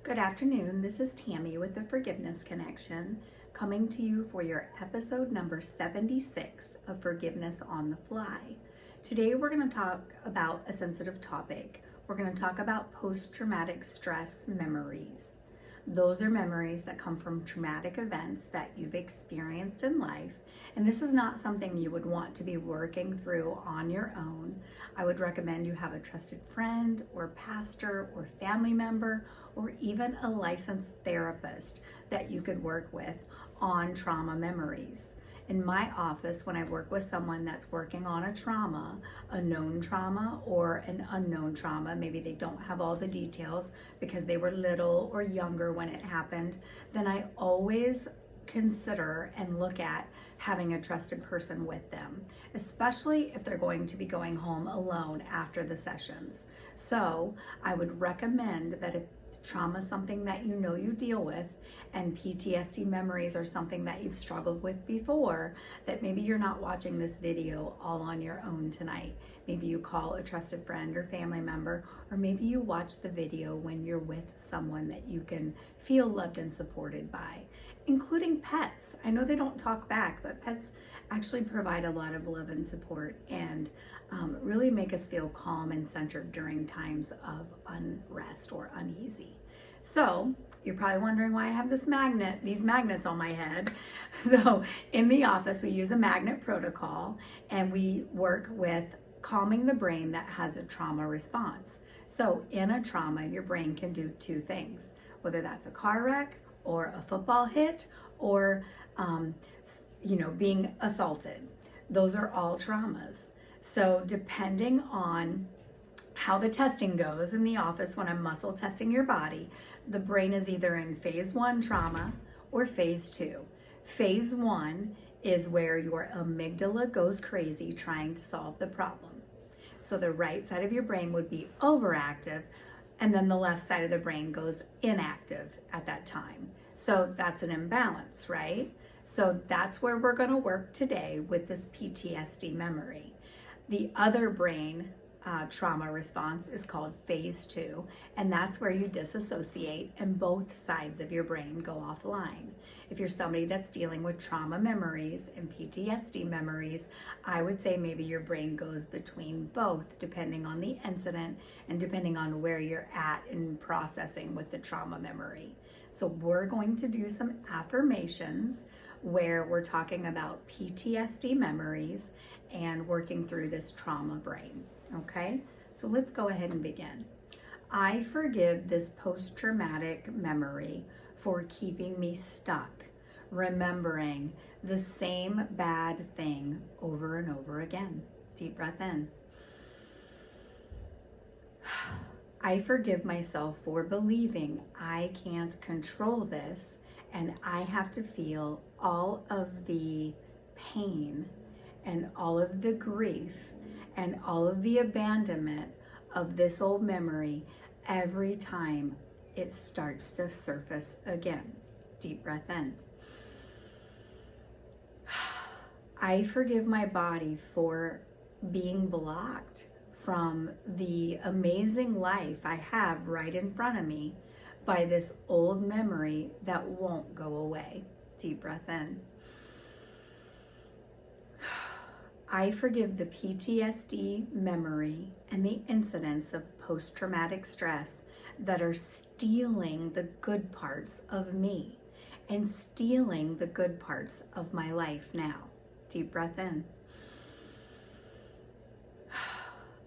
Good afternoon. This is Tammy with the Forgiveness Connection, coming to you for your episode number 76 of Forgiveness on the Fly. Today we're going to talk about a sensitive topic. We're going to talk about post-traumatic stress memories. Those are memories that come from traumatic events that you've experienced in life. And this is not something you would want to be working through on your own. I would recommend you have a trusted friend or pastor or family member or even a licensed therapist that you could work with on trauma memories. In my office, when I work with someone that's working on a trauma, a known trauma or an unknown trauma, maybe they don't have all the details because they were little or younger when it happened, then I always consider and look at having a trusted person with them, especially if they're going to be going home alone after the sessions. So I would recommend that if trauma is something that you know you deal with and PTSD memories are something that you've struggled with before, that maybe you're not watching this video all on your own tonight. Maybe you call a trusted friend or family member, or maybe you watch the video when you're with someone that you can feel loved and supported by, including pets. I know they don't talk back, but pets actually provide a lot of love and support and really make us feel calm and centered during times of unrest or uneasy. So you're probably wondering why I have these magnets on my head. So in the office, we use a magnet protocol and we work with calming the brain that has a trauma response. So in a trauma, your brain can do two things, whether that's a car wreck or a football hit or being assaulted. Those are all traumas. So depending on how the testing goes in the office when I'm muscle testing your body, the brain is either in phase 1 trauma or phase 2. Phase 1 is where your amygdala goes crazy trying to solve the problem. So the right side of your brain would be overactive, and then the left side of the brain goes inactive at that time. So that's an imbalance, right? So that's where we're going to work today with this PTSD memory. The other brain trauma response is called phase 2, and that's where you disassociate and both sides of your brain go offline. If you're somebody that's dealing with trauma memories and PTSD memories, I would say maybe your brain goes between both depending on the incident and depending on where you're at in processing with the trauma memory. So we're going to do some affirmations where we're talking about PTSD memories and working through this trauma brain. Okay, so let's go ahead and begin. I forgive this post-traumatic memory for keeping me stuck, remembering the same bad thing over and over again. Deep breath in. I forgive myself for believing I can't control this and I have to feel all of the pain and all of the grief and all of the abandonment of this old memory every time it starts to surface again. Deep breath in. I forgive my body for being blocked from the amazing life I have right in front of me by this old memory that won't go away. Deep breath in. I forgive the PTSD memory and the incidents of post-traumatic stress that are stealing the good parts of me and stealing the good parts of my life now. Deep breath in.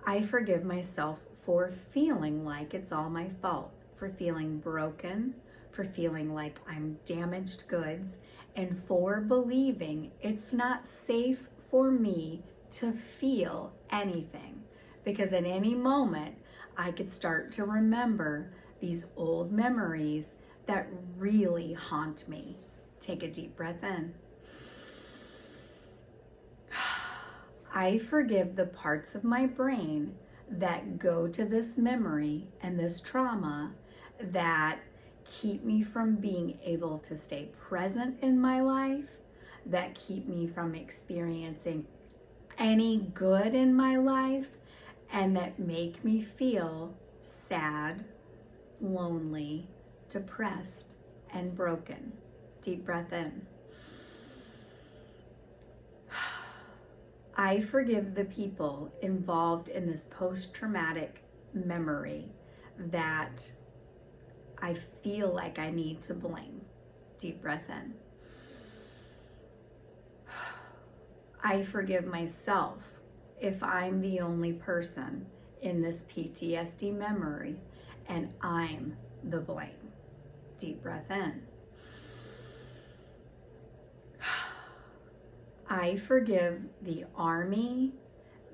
I forgive myself for feeling like it's all my fault, for feeling broken, for feeling like I'm damaged goods, and for believing it's not safe for me to feel anything, because at any moment I could start to remember these old memories that really haunt me. Take a deep breath in. I forgive the parts of my brain that go to this memory and this trauma that keep me from being able to stay present in my life, that keep me from experiencing any good in my life, and that make me feel sad, lonely, depressed, and broken. Deep breath in. I forgive the people involved in this post-traumatic memory that I feel like I need to blame. Deep breath in. I forgive myself if I'm the only person in this PTSD memory and I'm the blame. Deep breath in. I forgive the Army,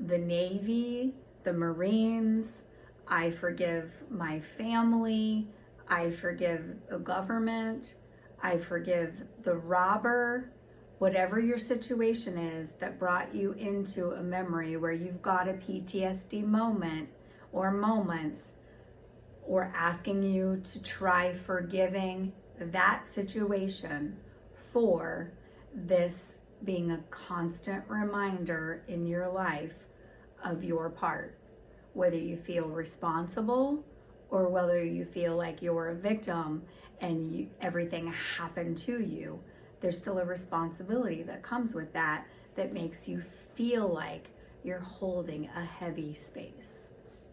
the Navy, the Marines. I forgive my family. I forgive the government. I forgive the robber. Whatever your situation is that brought you into a memory where you've got a PTSD moment or moments, or asking you to try forgiving that situation for this being a constant reminder in your life of your part, whether you feel responsible or whether you feel like you're a victim and everything happened to you. There's still a responsibility that comes with that makes you feel like you're holding a heavy space.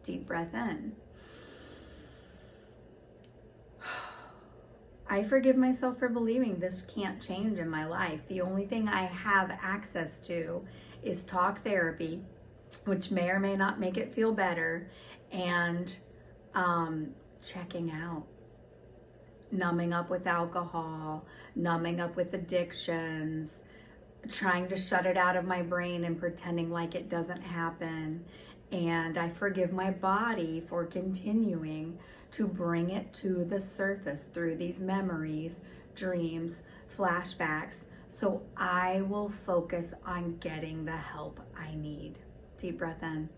Deep breath in. I forgive myself for believing this can't change in my life. The only thing I have access to is talk therapy, which may or may not make it feel better, and checking out, numbing up with alcohol, numbing up with addictions, trying to shut it out of my brain and pretending like it doesn't happen. And I forgive my body for continuing to bring it to the surface through these memories, dreams, flashbacks, so I will focus on getting the help I need. Deep breath in.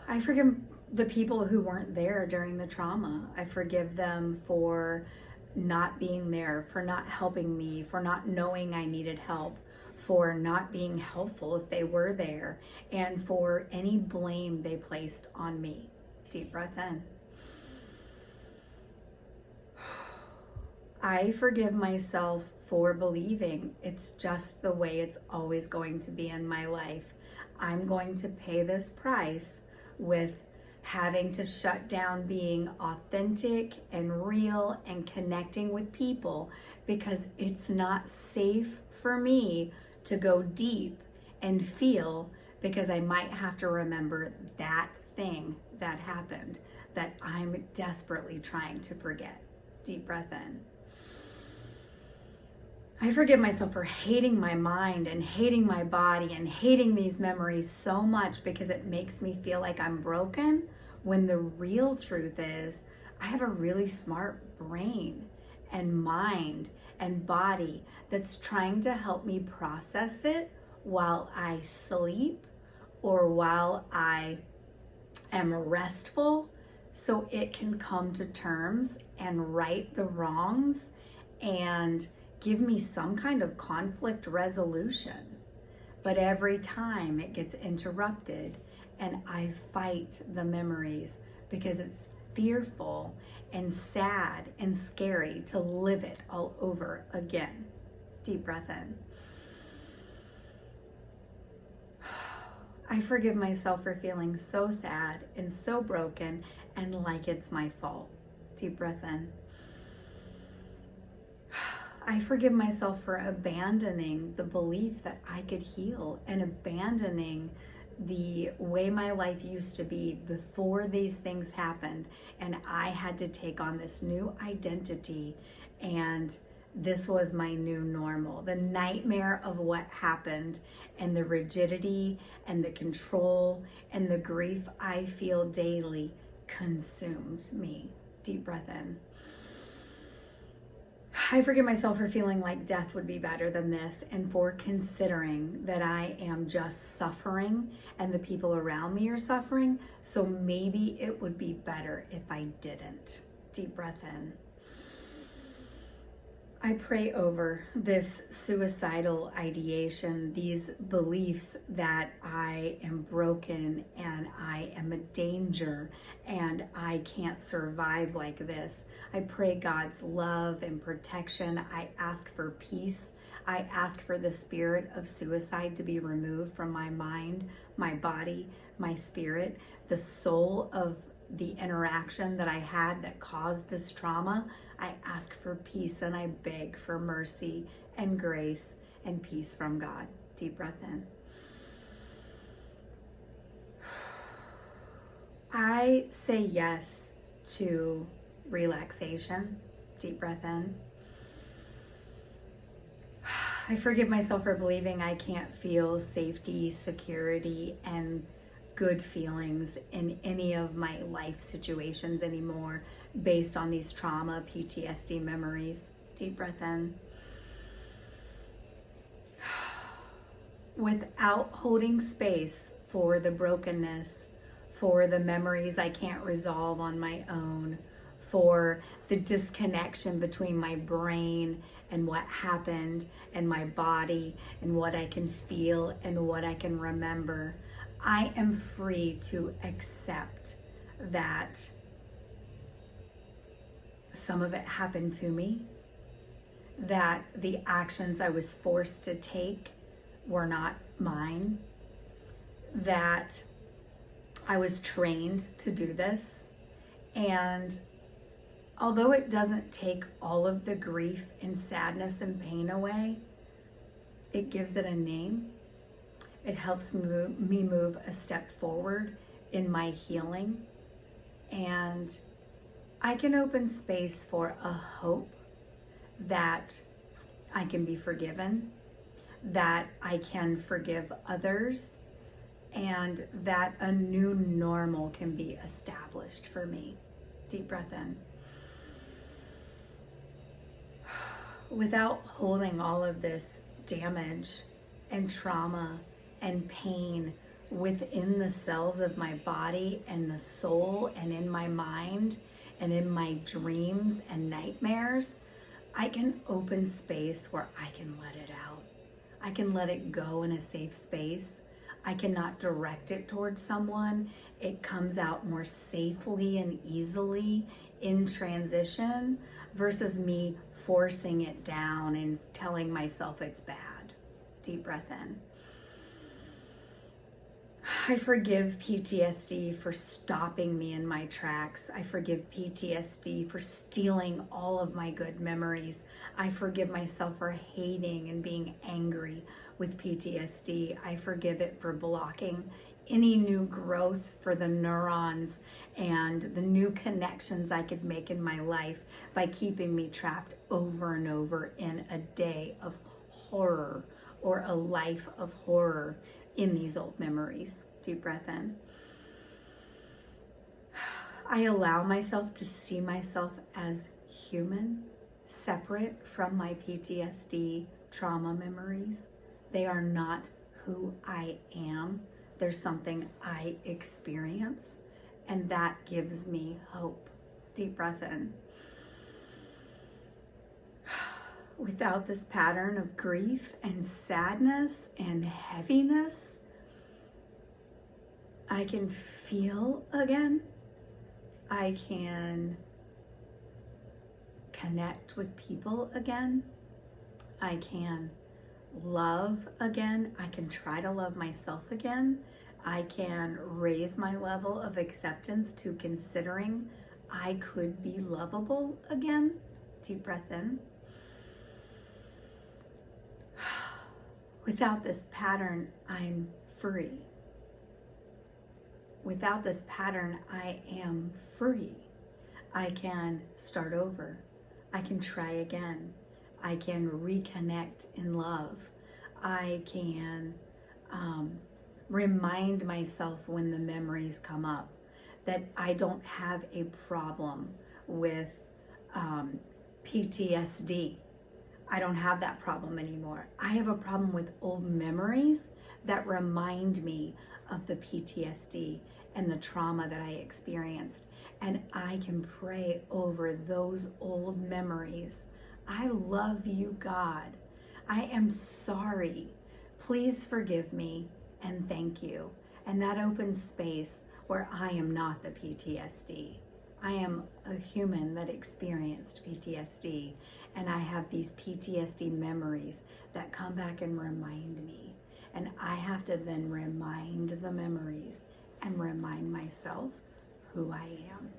I forgive the people who weren't there during the trauma. I forgive them for not being there, for not helping me, for not knowing I needed help, for not being helpful if they were there, and for any blame they placed on me. Deep breath in. I forgive myself for believing it's just the way it's always going to be in my life. I'm going to pay this price with having to shut down being authentic and real and connecting with people because it's not safe for me to go deep and feel, because I might have to remember that thing that happened that I'm desperately trying to forget. Deep breath in. I forgive myself for hating my mind and hating my body and hating these memories so much because it makes me feel like I'm broken, when the real truth is I have a really smart brain and mind and body that's trying to help me process it while I sleep or while I am restful, so it can come to terms and right the wrongs and give me some kind of conflict resolution. But every time it gets interrupted and I fight the memories because it's fearful and sad and scary to live it all over again. Deep breath in. I forgive myself for feeling so sad and so broken and like it's my fault. Deep breath in. I forgive myself for abandoning the belief that I could heal and abandoning the way my life used to be before these things happened, and I had to take on this new identity, and this was my new normal. The nightmare of what happened and the rigidity and the control and the grief I feel daily consumes me. Deep breath in. I forgive myself for feeling like death would be better than this, and for considering that I am just suffering and the people around me are suffering, so maybe it would be better if I didn't. Deep breath in. I pray over this suicidal ideation, these beliefs that I am broken and I am a danger and I can't survive like this. I pray God's love and protection. I ask for peace. I ask for the spirit of suicide to be removed from my mind, my body, my spirit, the soul of the interaction that I had that caused this trauma. I ask for peace and I beg for mercy and grace and peace from God. Deep breath in. I say yes to relaxation. Deep breath in. I forgive myself for believing I can't feel safety, security, and good feelings in any of my life situations anymore based on these trauma, PTSD memories. Deep breath in. Without holding space for the brokenness, for the memories I can't resolve on my own, for the disconnection between my brain and what happened and my body and what I can feel and what I can remember, I am free to accept that some of it happened to me, that the actions I was forced to take were not mine, that I was trained to do this. And although it doesn't take all of the grief and sadness and pain away, it gives it a name. It helps me move a step forward in my healing. And I can open space for a hope that I can be forgiven, that I can forgive others, and that a new normal can be established for me. Deep breath in. Without holding all of this damage and trauma and pain within the cells of my body and the soul and in my mind and in my dreams and nightmares, I can open space where I can let it out. I can let it go in a safe space. I cannot direct it towards someone. It comes out more safely and easily in transition versus me forcing it down and telling myself it's bad. Deep breath in. I forgive PTSD for stopping me in my tracks. I forgive PTSD for stealing all of my good memories. I forgive myself for hating and being angry with PTSD. I forgive it for blocking any new growth for the neurons and the new connections I could make in my life by keeping me trapped over and over in a day of horror or a life of horror in these old memories. Deep breath in. I allow myself to see myself as human, separate from my PTSD trauma memories. They are not who I am. They're something I experience, and that gives me hope. Deep breath in. Without this pattern of grief and sadness and heaviness, I can feel again. I can connect with people again. I can love again. I can try to love myself again. I can raise my level of acceptance to considering I could be lovable again. Deep breath in. Without this pattern, I'm free. Without this pattern, I am free. I can start over. I can try again. I can reconnect in love. I can remind myself when the memories come up that I don't have a problem with PTSD. I don't have that problem anymore. I have a problem with old memories that remind me of the PTSD and the trauma that I experienced. And I can pray over those old memories I love you, God. I am sorry. Please forgive me and thank you. And that opens space where I am not the PTSD. I am a human that experienced PTSD, and I have these PTSD memories that come back and remind me. And I have to then remind the memories and remind myself who I am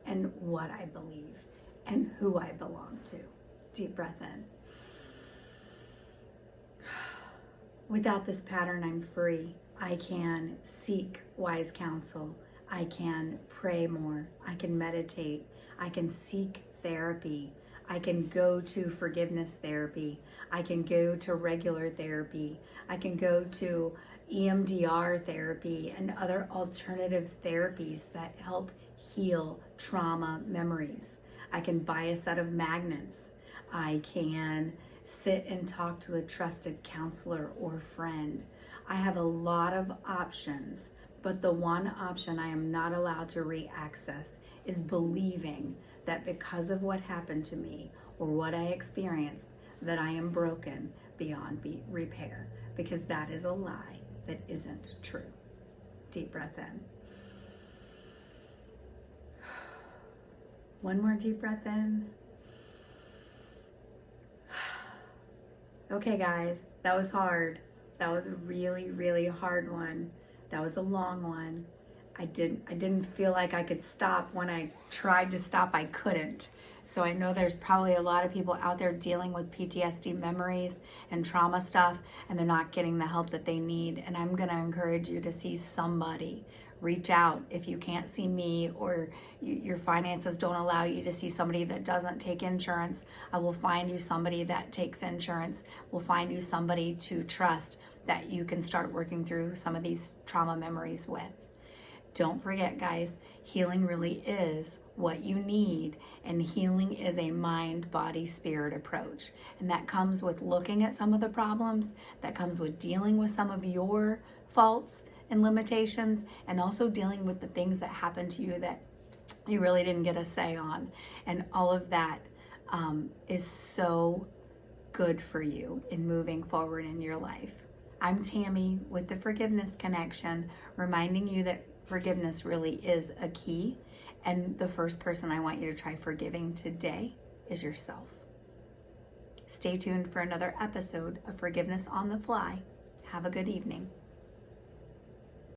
and what I believe and who I belong to. Deep breath in. Without this pattern, I'm free. I can seek wise counsel. I can pray more. I can meditate. I can seek therapy. I can go to forgiveness therapy. I can go to regular therapy. I can go to EMDR therapy and other alternative therapies that help heal trauma memories. I can buy a set of magnets. I can sit and talk to a trusted counselor or friend. I have a lot of options, but the one option I am not allowed to re-access is believing that because of what happened to me or what I experienced, that I am broken beyond repair, because that is a lie that isn't true. Deep breath in. One more deep breath in. Okay, guys, that was hard. That was a really, really hard one. That was a long one. I didn't feel like I could stop. When I tried to stop, I couldn't. So I know there's probably a lot of people out there dealing with PTSD memories and trauma stuff, and they're not getting the help that they need. And I'm gonna encourage you to see somebody. Reach out. If you can't see me, or your finances don't allow you to see somebody that doesn't take insurance, I will find you somebody that takes insurance. We'll find you somebody to trust that you can start working through some of these trauma memories with. Don't forget, guys, healing really is what you need, and healing is a mind, body, spirit approach. And that comes with looking at some of the problems, that comes with dealing with some of your faults and limitations, and also dealing with the things that happened to you that you really didn't get a say on. And all of that is so good for you in moving forward in your life. I'm Tammy with the Forgiveness Connection, reminding you that forgiveness really is a key. And the first person I want you to try forgiving today is yourself. Stay tuned for another episode of Forgiveness on the Fly. Have a good evening.